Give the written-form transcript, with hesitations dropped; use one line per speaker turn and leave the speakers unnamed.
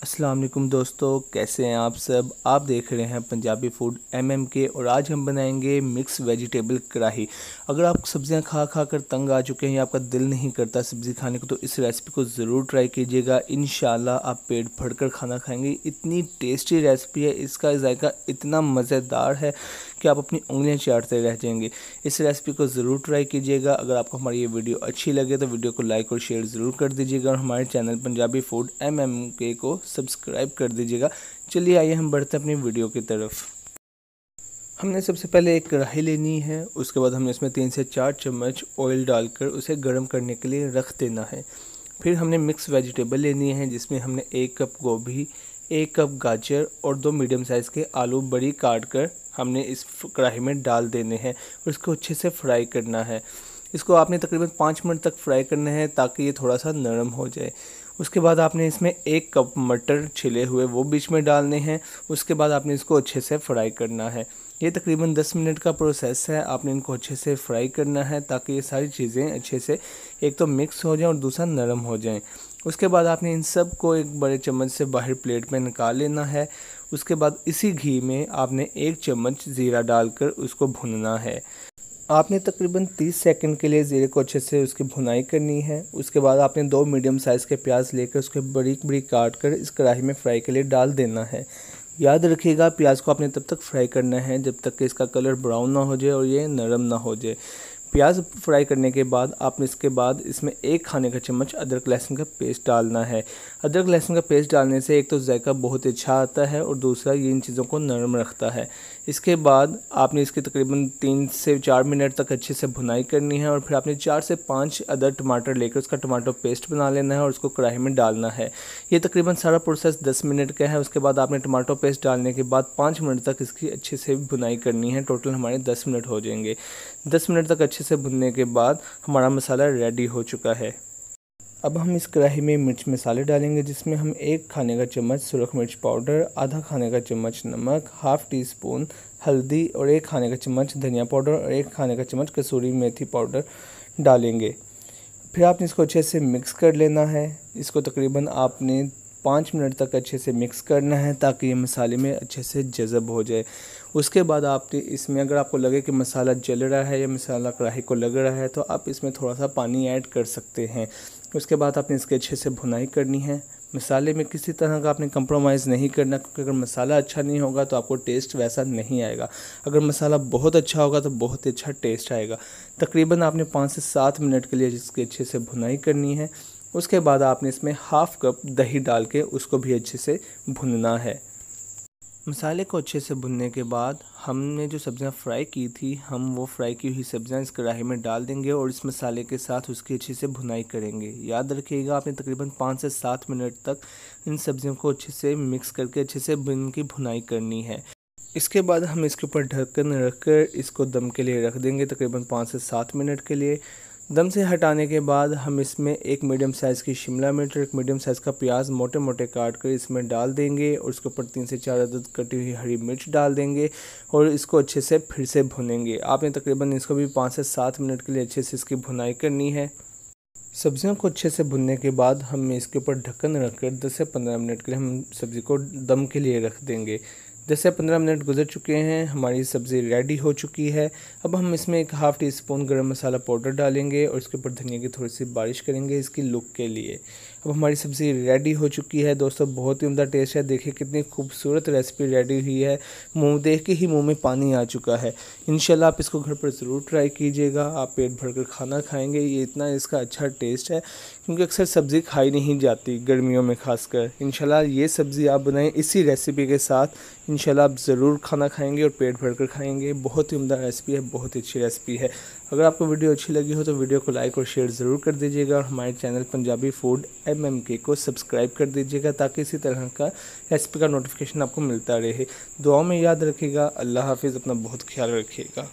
अस्सलाम वालेकुम दोस्तों, कैसे हैं आप सब। आप देख रहे हैं पंजाबी फूड MMK और आज हम बनाएंगे मिक्स वेजिटेबल कढ़ाई। अगर आप सब्जियां खा खा कर तंग आ चुके हैं या आपका दिल नहीं करता सब्ज़ी खाने को, तो इस रेसिपी को ज़रूर ट्राई कीजिएगा। इंशाल्लाह आप पेट भर कर खाना खाएंगे। इतनी टेस्टी रेसिपी है, इसका जायका इतना मज़ेदार है कि आप अपनी उंगलियां चाटते रह जाएंगे। इस रेसिपी को ज़रूर ट्राई कीजिएगा। अगर आपको हमारी ये वीडियो अच्छी लगे तो वीडियो को लाइक और शेयर ज़रूर कर दीजिएगा और हमारे चैनल पंजाबी फूड MMK को सब्सक्राइब कर दीजिएगा। चलिए आइए हम बढ़ते हैं अपनी वीडियो की तरफ। हमने सबसे पहले एक कढ़ाई लेनी है, उसके बाद हमने इसमें 3 से 4 चम्मच ऑयल डालकर उसे गर्म करने के लिए रख देना है। फिर हमने मिक्स वेजिटेबल लेनी है, जिसमें हमने 1 कप गोभी, 1 कप गाजर और 2 मीडियम साइज़ के आलू बड़ी काट कर हमने इस कढ़ाई में डाल देने हैं और इसको अच्छे से फ्राई करना है। इसको आपने तकरीबन 5 मिनट तक फ्राई करना है ताकि ये थोड़ा सा नरम हो जाए। उसके बाद आपने इसमें 1 कप मटर छिले हुए वो बीच में डालने हैं। उसके बाद आपने इसको अच्छे से फ्राई करना है। ये तकरीबन 10 मिनट का प्रोसेस है। आपने इनको अच्छे से फ्राई करना है ताकि ये सारी चीज़ें अच्छे से एक तो मिक्स हो जाएं और दूसरा नरम हो जाएं। उसके बाद आपने इन सब को एक बड़े चम्मच से बाहर प्लेट में निकाल लेना है। उसके बाद इसी घी में आपने 1 चम्मच ज़ीरा डालकर उसको भुनना है। आपने तकरीबन 30 सेकंड के लिए ज़ीरे को अच्छे से उसकी भुनाई करनी है। उसके बाद आपने 2 मीडियम साइज़ के प्याज लेकर उसके बरीक बरीक काट कर इस कढ़ाई में फ्राई के लिए डाल देना है। याद रखिएगा, प्याज को आपने तब तक फ्राई करना है जब तक कि इसका कलर ब्राउन ना हो जाए और ये नरम ना हो जाए। प्याज फ्राई करने के बाद आपने इसके बाद इसमें 1 खाने का चम्मच अदरक लहसुन का पेस्ट डालना है। अदरक लहसुन का पेस्ट डालने से एक तो जायका बहुत अच्छा आता है और दूसरा ये इन चीज़ों को नरम रखता है। इसके बाद आपने इसकी तकरीबन 3 से 4 मिनट तक अच्छे से भुनाई करनी है और फिर आपने 4 से 5 अदर टमाटर लेकर उसका टमाटो पेस्ट बना लेना है और उसको कढ़ाई में डालना है। ये तकरीबन सारा प्रोसेस 10 मिनट का है। उसके बाद आपने टमाटो पेस्ट डालने के बाद 5 मिनट तक इसकी अच्छे से भुनाई करनी है। टोटल हमारे 10 मिनट हो जाएंगे। 10 मिनट तक अच्छे से भुनने के बाद हमारा मसाला रेडी हो चुका है। अब हम इस कढ़ाई में मिर्च मसाले डालेंगे, जिसमें हम 1 खाने का चम्मच सुरख मिर्च पाउडर, आधा खाने का चम्मच नमक, हाफ़ टी स्पून हल्दी और 1 खाने का चम्मच धनिया पाउडर और 1 खाने का चम्मच कसूरी मेथी पाउडर डालेंगे। फिर आपने इसको अच्छे से मिक्स कर लेना है। इसको तकरीबन आपने 5 मिनट तक अच्छे से मिक्स करना है ताकि ये मसाले में अच्छे से जज़ब हो जाए। उसके बाद आपने इसमें अगर आपको लगे कि मसाला जल रहा है या मसाला कढ़ाई को लग रहा है तो आप इसमें थोड़ा सा पानी ऐड कर सकते हैं। उसके बाद आपने इसके अच्छे से भुनाई करनी है। मसाले में किसी तरह का आपने कंप्रोमाइज़ नहीं करना, क्योंकि अगर मसाला अच्छा नहीं होगा तो आपको टेस्ट वैसा नहीं आएगा। अगर मसाला बहुत अच्छा होगा तो बहुत अच्छा टेस्ट आएगा। तकरीबन आपने 5 से 7 मिनट के लिए इसकी अच्छे से भुनाई करनी है। उसके बाद आपने इसमें हाफ़ कप दही डाल के उसको भी अच्छे से भुनना है। मसाले को अच्छे से भुनने के बाद हमने जो सब्ज़ियां फ्राई की थी, हम वो फ्राई की हुई सब्ज़ियां इस कढ़ाई में डाल देंगे और इस मसाले के साथ उसकी अच्छे से भुनाई करेंगे। याद रखिएगा, आपने तकरीबन 5 से 7 मिनट तक इन सब्ज़ियों को अच्छे से मिक्स करके अच्छे से इनकी भुनाई करनी है। इसके बाद हम इसके ऊपर ढक्कन रखकर इसको दम के लिए रख देंगे तकरीबन 5 से 7 मिनट के लिए। दम से हटाने के बाद हम इसमें 1 मीडियम साइज़ की शिमला मिर्च और 1 मीडियम साइज़ का प्याज मोटे मोटे काट कर इसमें डाल देंगे और उसके ऊपर 3 से 4 अदद कटी हुई हरी मिर्च डाल देंगे और इसको अच्छे से फिर से भुनेंगे। आपने तकरीबन इसको भी 5 से 7 मिनट के लिए अच्छे से इसकी भुनाई करनी है। सब्जियों को अच्छे से भुनने के बाद हम इसके ऊपर ढक्कन रखकर 10 से 15 मिनट के लिए हम सब्ज़ी को दम के लिए रख देंगे। 10 से 15 मिनट गुजर चुके हैं, हमारी सब्ज़ी रेडी हो चुकी है। अब हम इसमें 1 हाफ़ टी स्पून गरम मसाला पाउडर डालेंगे और इसके ऊपर धनिया की थोड़ी सी बारिश करेंगे इसकी लुक के लिए। अब हमारी सब्ज़ी रेडी हो चुकी है दोस्तों, बहुत ही उम्दा टेस्ट है। देखिए कितनी खूबसूरत रेसिपी रेडी हुई है, मुँह देख के ही मुँह में पानी आ चुका है। इंशाल्लाह आप इसको घर पर ज़रूर ट्राई कीजिएगा, आप पेट भर कर खाना खाएँगे। ये इतना इसका अच्छा टेस्ट है क्योंकि अक्सर सब्ज़ी खाई नहीं जाती गर्मियों में खासकर। इंशाल्लाह ये सब्ज़ी आप बनाएं इसी रेसिपी के साथ, इंशाल्लाह आप ज़रूर खाना खाएंगे और पेट भर कर खाएंगे। बहुत ही उम्दा रेसिपी है, बहुत ही अच्छी रेसिपी है। अगर आपको वीडियो अच्छी लगी हो तो वीडियो को लाइक और शेयर ज़रूर कर दीजिएगा और हमारे चैनल पंजाबी फूड MMK को सब्सक्राइब कर दीजिएगा ताकि इसी तरह का रेसिपी का नोटिफिकेशन आपको मिलता रहे। दुआओं में याद रखिएगा। अल्लाह हाफिज़, अपना बहुत ख्याल रखिएगा।